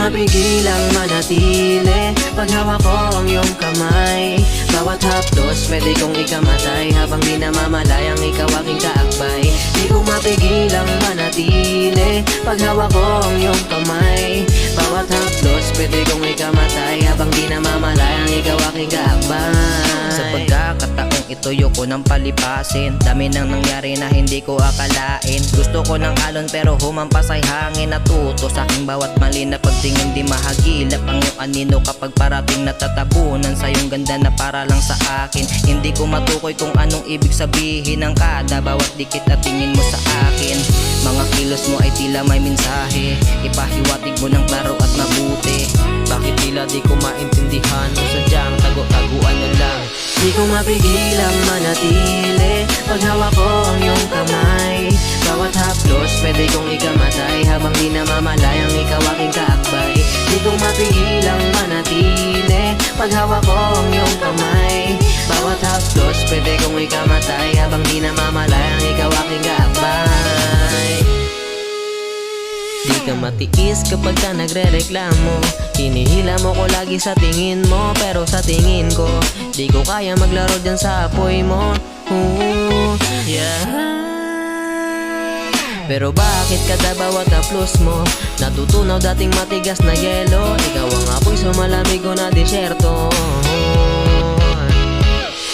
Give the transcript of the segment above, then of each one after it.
mapigilang manatili pag hawak ko ang iyong kamay. Bawat haplos pwede kong ikamatay habang di namamalayang ikaw aking kaakbay. Di ko mapigilang manatili pag hawak ko ang iyong kamay. Bawat haplos pwede kong ikamatay habang di namamalayang ikaw aking kaakbay. Sa pagkakataong ito yoko nang palipasin, dami nang nangyari na hindi ko akalain. Gusto ko ng alon pero humampas ay hangin. Natuto sa aking bawat mali na pagtingin di mahagilap ang iyong anino kapag parating natatabunan sa iyong ganda na para lang sa akin. Hindi ko matukoy kung anong ibig sabihin ng kada bawat dikit at tingin mo sa akin. Mga kilos mo ay tila may mensahe, ipahiwatig mo ng klaro at mabuti. Bakit tila di ko maintindihan o sadyang tago-taguan na lang? Di ko mapigilang manatili pag hawak ko ang iyong kamay. Bawat haplos pwede kong ikamatay habang di namamalayang ikaw aking kaakbay. Di ko mapigilang manatili pag hawak ko ang iyong kamay. Bawat haplos pwede kong ikamatay habang di namamalayang ikaw aking kaakbay. Di ka matiis kapag ka nagre-reklamo, hinihila mo ko lagi sa tingin mo. Pero sa tingin ko, di ko kaya maglaro dyan sa apoy mo. Pero bakit kada bawat haplos mo natutunaw dating matigas na yelo? Ikaw ang apoy sa malamig ko na disyerto.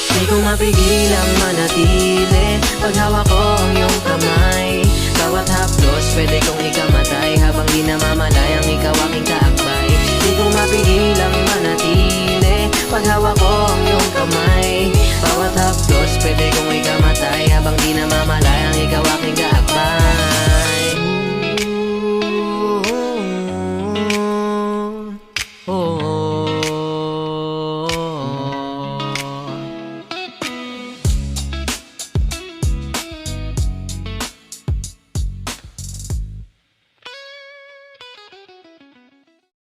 Di ko mapigilang manatili pag hawak ko ang iyong kamay. Bawat haplos pwede kong ikamatay habang di namamalayang ikaw aking kaakbay.